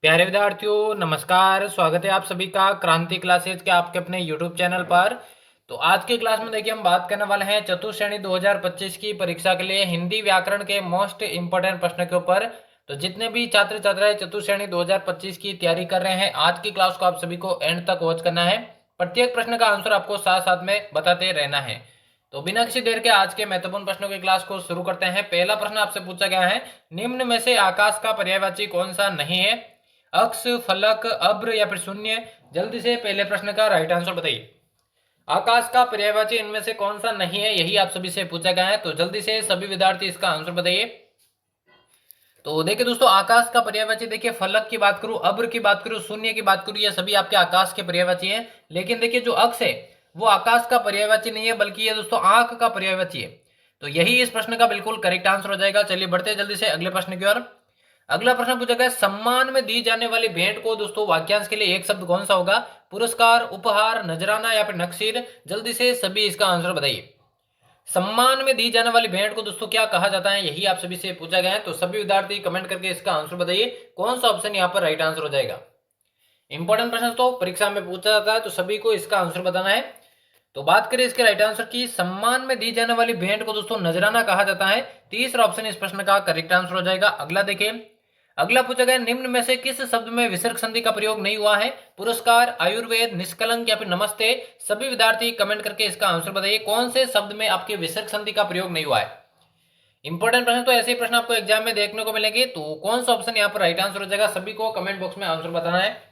प्यारे विद्यार्थियों नमस्कार। स्वागत है आप सभी का क्रांति क्लासेज के आपके अपने यूट्यूब चैनल पर। तो आज की क्लास में देखिए हम बात करने वाले हैं चतुर्थ श्रेणी 2025 की परीक्षा के लिए हिंदी व्याकरण के मोस्ट इंपोर्टेंट प्रश्न के ऊपर। तो जितने भी छात्र छात्राएं चतुर्थ श्रेणी 2025 की तैयारी कर रहे हैं, आज की क्लास को आप सभी को एंड तक वॉच करना है। प्रत्येक प्रश्न का आंसर आपको साथ साथ में बताते रहना है। तो बिना किसी देर के आज के महत्वपूर्ण प्रश्नों की क्लास को शुरू करते हैं। पहला प्रश्न आपसे पूछा गया है, निम्न में से आकाश का पर्यायवाची कौन सा नहीं है? अक्ष, फलक, अब्र या फिर शून्य। जल्दी से पहले प्रश्न का राइट आंसर बताइए। आकाश का पर्यायवाची इनमें से कौन सा नहीं है, यही आप सभी से पूछा गया है। तो जल्दी से सभी विद्यार्थी इसका आंसर बताइए। तो देखिए दोस्तों, आकाश का पर्यायवाची देखिए फलक की बात करूं, अब्र की बात करूं, शून्य की बात करूं, ये सभी आपके आकाश के पर्यायवाची हैं। लेकिन देखिए जो अक्ष है वो आकाश का पर्यायवाची नहीं है, बल्कि ये दोस्तों आंख का पर्यायवाची है। तो यही इस प्रश्न का बिल्कुल करेक्ट आंसर हो जाएगा। चलिए बढ़ते हैं जल्दी से अगले प्रश्न की ओर। अगला प्रश्न पूछा गया, सम्मान में दी जाने वाली भेंट को दोस्तों वाक्यांश के लिए एक शब्द कौन सा होगा? पुरस्कार, उपहार, नजराना या फिर नक्सीर। जल्दी से सभी इसका आंसर बताइए। सम्मान में दी जाने वाली भेंट को दोस्तों क्या कहा जाता है, यही आप सभी से पूछा गया है। तो सभी विद्यार्थी कमेंट करके इसका आंसर बताइए, कौन सा ऑप्शन यहाँ पर राइट आंसर हो जाएगा। इंपॉर्टेंट प्रश्न तो परीक्षा में पूछा जाता है, तो सभी को इसका आंसर बताना है। तो बात करें इसके राइट आंसर की, सम्मान में दी जाने वाली भेंट को दोस्तों नजराना कहा जाता है। तीसरा ऑप्शन इस प्रश्न का करेक्ट आंसर हो जाएगा। अगला देखिए, अगला पूछा गया, निम्न में से किस शब्द में विसर्ग संधि का प्रयोग नहीं हुआ है? पुरस्कार, आयुर्वेद, निष्कलंक या फिर नमस्ते। सभी विद्यार्थी कमेंट करके इसका आंसर बताइए, कौन से शब्द में आपके विसर्ग संधि का प्रयोग नहीं हुआ है। इंपॉर्टेंट प्रश्न, तो ऐसे ही प्रश्न आपको एग्जाम में देखने को मिलेंगे। तो कौन सा ऑप्शन यहाँ पर राइट आंसर हो जाएगा, सभी को कमेंट बॉक्स में आंसर बताना है।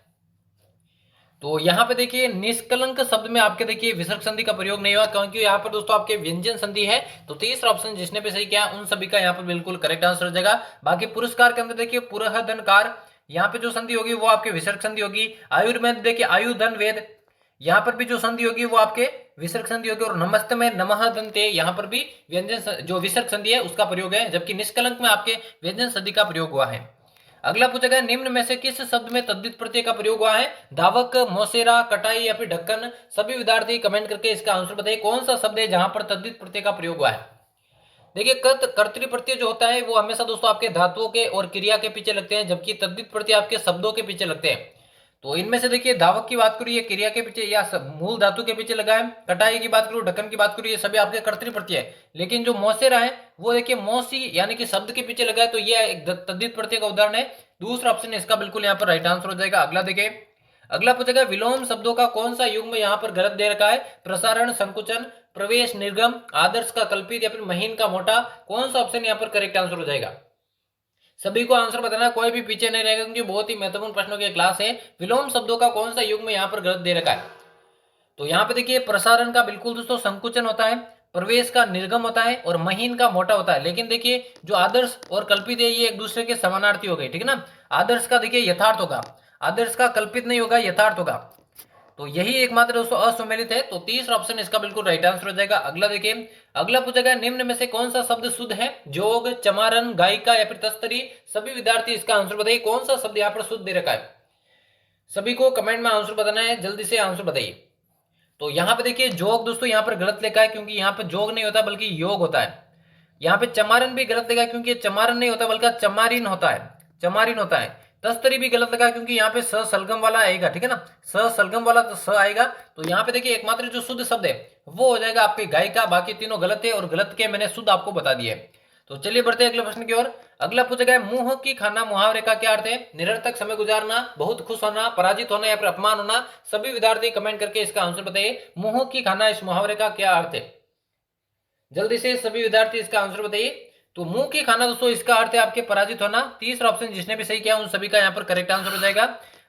तो यहाँ पे देखिए निष्कलंक शब्द में आपके देखिए विसर्ग संधि का प्रयोग नहीं हुआ, क्योंकि यहाँ पर दोस्तों आपके व्यंजन संधि है। तो तीसरा ऑप्शन जिसने भी सही किया उन सभी का यहाँ पर बिल्कुल करेक्ट आंसर हो जाएगा। बाकी पुरस्कार के अंदर देखिए पुरहदनकार, यहाँ पे जो संधि होगी वो आपके विसर्ग संधि होगी। आयुर्वेद देखिए आयुधन वेद, यहाँ पर भी जो संधि होगी वो आपके विसर्ग संधि होगी। और नमस्ते में नमः दंते, यहाँ पर भी व्यंजन जो विसर्ग संधि है उसका प्रयोग है, जबकि निष्कलंक में आपके व्यंजन संधि का प्रयोग हुआ है। अगला पूछा गया, निम्न में से किस शब्द में तद्धित प्रत्यय का प्रयोग हुआ है? धावक, मौसेरा, कटाई या फिर ढक्कन। सभी विद्यार्थी कमेंट करके इसका आंसर बताइए, कौन सा शब्द है जहां पर तद्धित प्रत्यय का प्रयोग हुआ है। देखिए कर्तृ प्रत्यय जो होता है वो हमेशा दोस्तों आपके धातुओं के और क्रिया के पीछे लगते हैं, जबकि तद्धित प्रत्यय आपके शब्दों के पीछे लगते हैं। तो इनमें से देखिए धावक की बात करूँ ये क्रिया के पीछे या मूल धातु के पीछे लगा है। कटाई की बात करूँ, ढक्कन की बात करूँ, ये सभी आपके कर्तृ प्रत्यय है। लेकिन जो मौसेरा है वो देखिए मौसी यानी कि शब्द के पीछे लगा है, तो ये एक तद्धित प्रत्यय का उदाहरण है। दूसरा ऑप्शन इसका बिल्कुल यहाँ पर राइट आंसर हो जाएगा। अगला देखिए, अगला पूछेगा, विलोम शब्दों का कौन सा युग्म यहाँ पर गलत दे रखा है? प्रसारण, संकुचन, प्रवेश, निर्गम, आदर्श का कल्पित या फिर महीन का मोटा। कौन सा ऑप्शन यहाँ पर करेक्ट आंसर हो जाएगा? सभी को आंसर बताना, कोई भी पीछे नहीं रहेगा, क्योंकि बहुत ही महत्वपूर्ण प्रश्नों की क्लास है। विलोम शब्दों का कौन सा युग्म यहाँ पर गलत दे रखा है? तो यहाँ पे देखिए प्रसारण का बिल्कुल दोस्तों संकुचन होता है, प्रवेश का निर्गम होता है और महीन का मोटा होता है। लेकिन देखिए जो आदर्श और कल्पित है ये एक दूसरे के समानार्थी हो गए, ठीक है ना। आदर्श का देखिए यथार्थ होगा, आदर्श का कल्पित नहीं होगा, यथार्थ होगा। तो यही एकमात्र दोस्तों असुमेलित है। तो तीसरा ऑप्शन इसका बिल्कुल राइट आंसर हो जाएगा। अगला देखिए, अगला पूछा गया, निम्न में से कौन सा शब्द शुद्ध है? जोग, चमारन, गायिका या फिर तस्तरी। सभी विद्यार्थी इसका आंसर बताइए, कौन सा शब्द यहाँ पर शुद्ध दे रखा है। सभी को कमेंट में आंसर बताना है, जल्दी से आंसर बताइए। तो यहाँ पे देखिए जोग दोस्तों यहाँ पर गलत लिखा है, क्योंकि यहाँ पे जोग नहीं होता बल्कि योग होता है। यहाँ पे चमारन भी गलत लिखा है, क्योंकि चमारन नहीं होता बल्कि चमारिन होता है, चमारिन होता है। तस्तरी भी गलत लगा, क्योंकि यहाँ पे स सलगम वाला आएगा, ठीक है ना, स सलगम वाला तो स आएगा। तो यहाँ पे देखिए एकमात्र जो शुद्ध शब्द है वो हो जाएगा आपके गायिका। बाकी तीनों गलत है और गलत के मैंने शुद्ध आपको बता दिए। तो चलिए बढ़ते हैं अगले प्रश्न की ओर। अगला पूछा गया, मुंह की खाना मुहावरे का क्या अर्थ है? निरर्थक समय गुजारना, बहुत खुश होना, पराजित होना या फिर अपमान होना। सभी विद्यार्थी कमेंट करके इसका आंसर बताइए, मुंह की खाना इस मुहावरे का क्या अर्थ है। जल्दी से सभी विद्यार्थी इसका आंसर बताइए। तो मुंह की खाना दोस्तों इसका अर्थ है आपके पराजित होना। तीसरा ऑप्शन जिसने भी सही किया उन सभी का यहाँ पर करेक्ट आंसर हो जाएगा।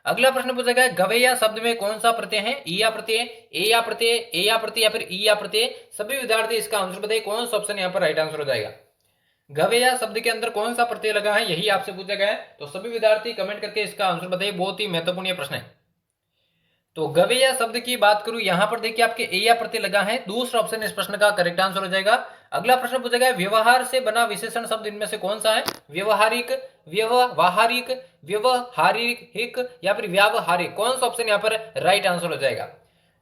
अगला प्रश्न पूछा गया, गवैया शब्द में कौन सा प्रत्यय है? ई या प्रत्यय, ए या प्रत्यय, ए या प्रत्यय या फिर ई या प्रत्यय। सभी विद्यार्थी इसका आंसर बताइए, कौन सा ऑप्शन यहाँ पर राइट आंसर हो जाएगा। गवैया शब्द के अंदर कौन सा प्रत्यय लगा है, यही आपसे पूछा गया है। तो सभी विद्यार्थी कमेंट करके इसका आंसर बताइए, बहुत ही महत्वपूर्ण ये प्रश्न है। तो गवैया शब्द की बात करूं, यहां पर देखिए आपके ए या प्रत्यय लगा है। दूसरा ऑप्शन इस प्रश्न का करेक्ट आंसर हो जाएगा। अगला प्रश्न पूछा गया, व्यवहार से बना विशेषण शब्द इनमें से कौन सा है? व्यवहारिक, व्यवहारिक, व्यवहारिक या फिर व्यावहारिक। कौन सा ऑप्शन यहाँ पर राइट आंसर हो जाएगा?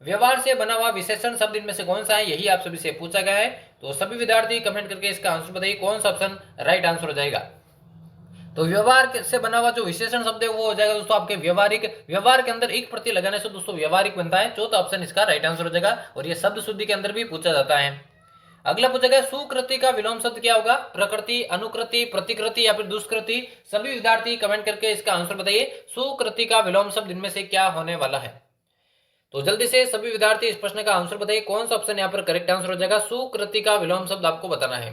व्यवहार से बना हुआ विशेषण शब्द इनमें से कौन सा है, यही आप सभी से पूछा गया है। तो सभी विद्यार्थी कमेंट करके इसका आंसर बताइए, कौन सा ऑप्शन राइट आंसर हो जाएगा। तो व्यवहार से बना हुआ जो विशेषण शब्द है वो हो जाएगा दोस्तों आपके व्यवहारिक। व्यवहार के अंदर एक प्रति लगाने से दोस्तों व्यवहारिक बनता है। चौथा ऑप्शन इसका राइट आंसर हो जाएगा और ये शब्द शुद्धि के अंदर भी पूछा जाता है। अगला पूछा गया सुकृति का विलोम शब्द क्या होगा? प्रकृति, अनुकृति, प्रतिकृति या फिर दुष्कृति। सभी विद्यार्थी कमेंट करके इसका आंसर बताइए। सुकृति का विलोम शब्द इनमें से क्या होने वाला है? तो जल्दी से सभी विद्यार्थी इस प्रश्न का आंसर बताइए। कौन सा ऑप्शन यहाँ पर करेक्ट आंसर हो जाएगा? सुकृति का विलोम शब्द आपको बताना है।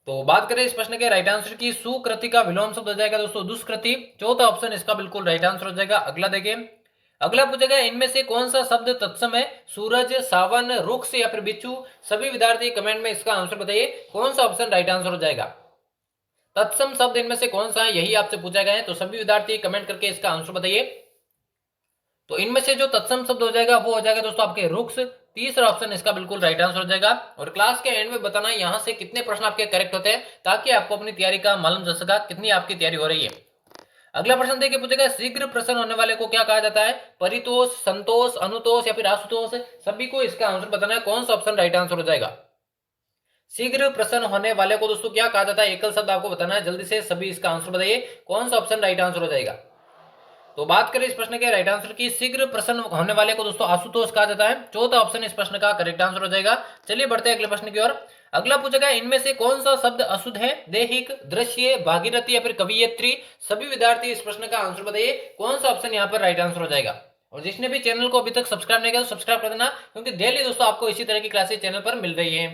तो बात करें इस प्रश्न के राइट आंसर की, सुकृति का विलोम शब्द हो जाएगा दोस्तों दुष्कृति। चौथा ऑप्शन इसका बिल्कुल राइट आंसर हो जाएगा। अगला देखिए, अगला पूछा गया इनमें से कौन सा शब्द तत्सम है? सूरज, सावन, रुक्ष या फिर बिच्छू। सभी विद्यार्थी कमेंट में इसका आंसर बताइए। कौन सा ऑप्शन राइट आंसर हो जाएगा? तत्सम शब्द इनमें से कौन सा है, यही आपसे पूछा गया है। तो सभी विद्यार्थी कमेंट करके इसका आंसर बताइए। तो इनमें से जो तत्सम शब्द हो जाएगा वो हो जाएगा दोस्तों आपके रुक्ष। तीसरा ऑप्शन इसका बिल्कुल राइट आंसर हो जाएगा। और क्लास के एंड में बताना है यहाँ से कितने प्रश्न आपके करेक्ट होते हैं, ताकि आपको अपनी तैयारी का मालूम चल सका कितनी आपकी तैयारी हो रही है। अगला प्रश्न देखिए, पूछेगा शीघ्र प्रसन्न होने वाले को क्या कहा जाता है? परितोष, संतोष, अनुतोष या फिर आशुतोष। सभी को इसका आंसर बताना है। कौन सा ऑप्शन राइट आंसर हो जाएगा? शीघ्र प्रसन्न होने वाले को दोस्तों क्या कहा जाता है? एकल शब्द आपको बताना है। जल्दी से सभी इसका आंसर बताइए। कौन सा ऑप्शन राइट आंसर हो जाएगा? तो बात करें इस प्रश्न के राइट आंसर की, शीघ्र प्रसन्न होने वाले को दोस्तों आशुतोष कहा जाता है। चौथा ऑप्शन इस प्रश्न का करेक्ट आंसर हो जाएगा। चलिए बढ़ते हैं अगले प्रश्न की ओर। अगला पूछेगा इनमें से कौन सा शब्द अशुद्ध है? दैहिक, दृश्य, भागीरथी या फिर कवियत्री। सभी विद्यार्थी इस प्रश्न का आंसर बताइए। कौन सा ऑप्शन यहाँ पर राइट आंसर हो जाएगा? और जिसने भी चैनल को अभी तक सब्सक्राइब नहीं किया तो सब्सक्राइब कर देना, क्योंकि डेली दोस्तों आपको इसी तरह की क्लासेस चैनल पर मिल रही है।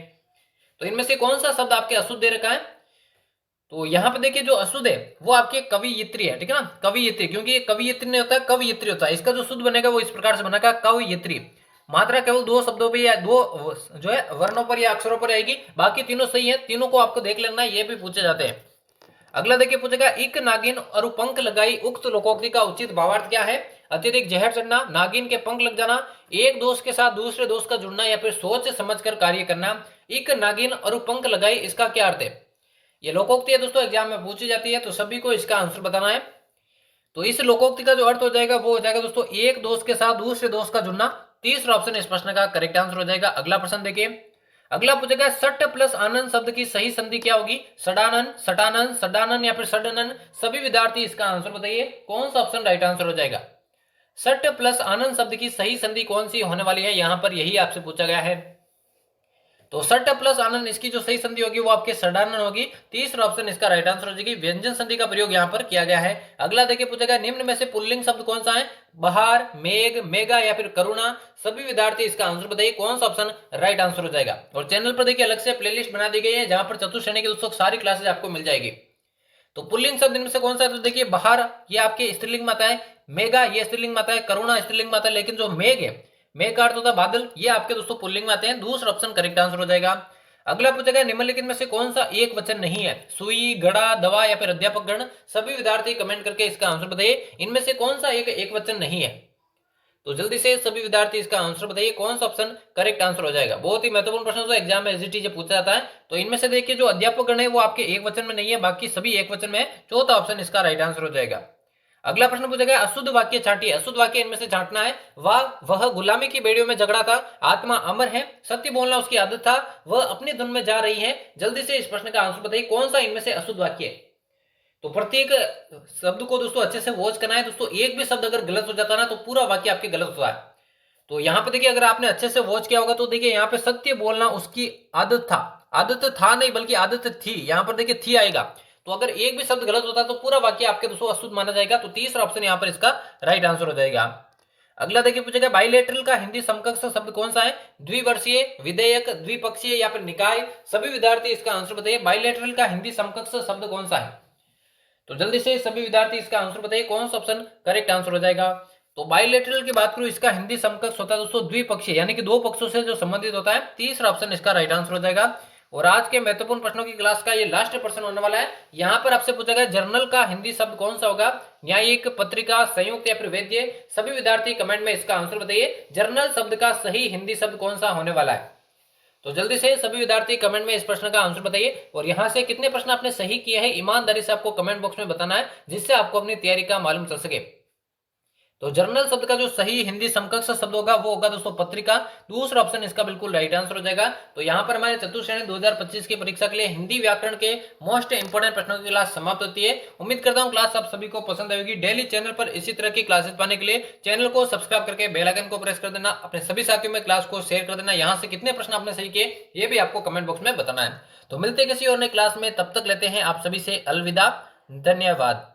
तो इनमें से कौन सा शब्द आपके अशुद्ध दे रखा है? तो यहाँ पे देखिए जो अशुद्ध है वो आपके कवियत्री है, ठीक है ना, कवियत्री। क्योंकि कवियत्री नहीं होता है, कवियत्री होता है। इसका जो शुद्ध बनेगा वो इस प्रकार से बनेगा कवियत्री। मात्रा केवल दो शब्दों पे या दो जो है वर्णों पर या अक्षरों पर आएगी, बाकी तीनों सही है। तीनों को आपको देख लेना, ये भी पूछे जाते हैं। अगला देखिए, पूछेगा इक नागिन और पंख लगाई उक्त लोकोक्ति का उचित भावार्थ क्या है? अत्यधिक जहर चढ़ना, नागिन के पंख लग जाना, एक दोस्त के साथ दूसरे दोस्त का जुड़ना या फिर सोच समझकर कार्य करना। इक नागिन और पंख लगाई, इसका क्या अर्थ है? ये लोकोक्ति है दोस्तों, एग्जाम में पूछी जाती है, तो सभी को इसका आंसर बताना है। तो इस लोकोक्ति का जो अर्थ हो जाएगा वो हो जाएगा दोस्तों एक दोस्त के साथ दूसरे दोस्त का जुड़ना। तीसरा ऑप्शन इस प्रश्न का करेक्ट आंसर हो जाएगा। अगला प्रश्न देखिए, अगला पूछेगा सट प्लस आनंद शब्द की सही संधि क्या होगी? सडानन, सटानन, सडानन या फिर सडनन। सभी विद्यार्थी इसका आंसर बताइए। कौन सा ऑप्शन राइट आंसर हो जाएगा? सट प्लस आनंद शब्द की सही संधि कौन सी होने वाली है? यहां पर यही आपसे पूछा गया है। तो सट प्लस आनंद, इसकी जो सही संधि होगी वो आपके सडानन होगी। तीसरा ऑप्शन इसका राइट आंसर हो जाएगी। व्यंजन संधि का प्रयोग यहाँ पर किया गया है। अगला देखिए, पूछेगा निम्न में से पुल्लिंग शब्द कौन सा है? बहार, मेघ, मेगा या फिर करुणा। सभी विद्यार्थी इसका आंसर बताइए। कौन सा ऑप्शन राइट आंसर हो जाएगा? और चैनल पर देखिए अलग से प्लेलिस्ट बना दी गई है, जहां पर चतुर्श्रेणी की दोस्तों सारी क्लासेज आपको मिल जाएगी। तो पुल्लिंग शब्द इनमें से कौन सा है? तो देखिए बहार ये आपके स्त्रीलिंग माता है, मेगा ये स्त्रीलिंग माता है, करुणा स्त्रीलिंग माता है, लेकिन जो मेघ है, मेघ का अर्थ होता है बादल, ये आपके दोस्तों पुल्लिंग में आते हैं। दूसरा ऑप्शन करेक्ट आंसर हो जाएगा। अगला पूछेगा निम्नलिखित में से कौन सा एक वचन नहीं है? सुई, घड़ा, दवा या फिर अध्यापक गण। सभी विद्यार्थी कमेंट करके इसका आंसर बताइए। इनमें से कौन सा एक वचन नहीं है? तो जल्दी से सभी विद्यार्थी इसका आंसर बताइए। कौन सा ऑप्शन करेक्ट आंसर हो जाएगा? बहुत ही महत्वपूर्ण प्रश्न तो एग्जाम में एसजीटी पूछा जाता है। तो इनमें से देखिए जो अध्यापक गण है वो आपके एक वचन में नहीं है, बाकी सभी एक वचन में है। चौथा ऑप्शन इसका राइट आंसर हो जाएगा। अगला प्रश्न पूछेगा अशुद्ध वाक्य छांटिए। अशुद्ध वाक्य इनमें से छांटना है। वह गुलामी की बेड़ियों में झगड़ा था, आत्मा अमर है, सत्य बोलना उसकी आदत था, वह अपनी धुन में जा रही है। जल्दी से इस प्रश्न का आंसर बताइए। कौन सा इनमें से अशुद्ध वाक्य है? तो प्रत्येक शब्द को दोस्तों अच्छे से वॉच करना है। दोस्तों एक भी शब्द अगर गलत हो जाता है ना तो पूरा वाक्य आपके गलत होता है। तो यहाँ पे देखिए अगर आपने अच्छे से वॉच किया होगा तो देखिए यहाँ पे सत्य बोलना उसकी आदत था, आदत था नहीं बल्कि आदत थी। यहाँ पर देखिए थी आएगा। तो अगर एक भी शब्द गलत होता है तो पूरा वाक्य आपके दोस्तों अशुद्ध माना जाएगा। तो तीसरा ऑप्शन यहाँ पर इसका राइट आंसर हो जाएगा। अगला देखिए पूछेगा बाइलेटरल का हिंदी समकक्ष शब्द कौन सा है? द्विवर्षीय, विधेयक, द्विपक्षीय या फिर निकाय। सभी विद्यार्थी इसका आंसर बताइए। बाइलेटरल का हिंदी समकक्ष शब्द कौन सा है? तो जल्दी से सभी विद्यार्थी इसका आंसर बताइए। कौन सा ऑप्शन करेक्ट आंसर हो जाएगा? तो बाइलेटरल की बात करूं, इसका हिंदी समकक्ष होता है दोस्तों द्विपक्षीय, यानी कि दो पक्षों से जो संबंधित होता है। तीसरा ऑप्शन इसका राइट आंसर हो जाएगा। और आज के महत्वपूर्ण प्रश्नों की क्लास का ये लास्ट प्रश्न होने वाला है। यहाँ पर आपसे पूछा गया जर्नल का हिंदी शब्द कौन सा होगा? न्यायिक, पत्रिका, संयुक्त या फिर वेद्य। सभी विद्यार्थी कमेंट में इसका आंसर बताइए। जर्नल शब्द का सही हिंदी शब्द कौन सा होने वाला है? तो जल्दी से सभी विद्यार्थी कमेंट में इस प्रश्न का आंसर बताइए। और यहाँ से कितने प्रश्न आपने सही किए हैं ईमानदारी से आपको कमेंट बॉक्स में बताना है, जिससे आपको अपनी तैयारी का मालूम चल सके। तो जर्नल शब्द का जो सही हिंदी समकक्ष शब्द होगा वो होगा दोस्तों पत्रिका। दूसरा ऑप्शन इसका बिल्कुल राइट आंसर हो जाएगा। तो यहाँ पर हमारे चतुर्थ श्रेणी 2025 की परीक्षा के लिए हिंदी व्याकरण के मोस्ट इंपोर्टेंट प्रश्नों की क्लास समाप्त होती है। उम्मीद करता हूँ क्लास आप सभी को पसंद आएगी। डेली चैनल पर इसी तरह की क्लासेस पाने के लिए चैनल को सब्सक्राइब करके बेल आइकन को प्रेस कर देना। अपने सभी साथियों में क्लास को शेयर कर देना। यहाँ से कितने प्रश्न आपने सही किए ये भी आपको कमेंट बॉक्स में बताना है। तो मिलते हैं किसी और नई क्लास में, तब तक लेते हैं आप सभी से अलविदा। धन्यवाद।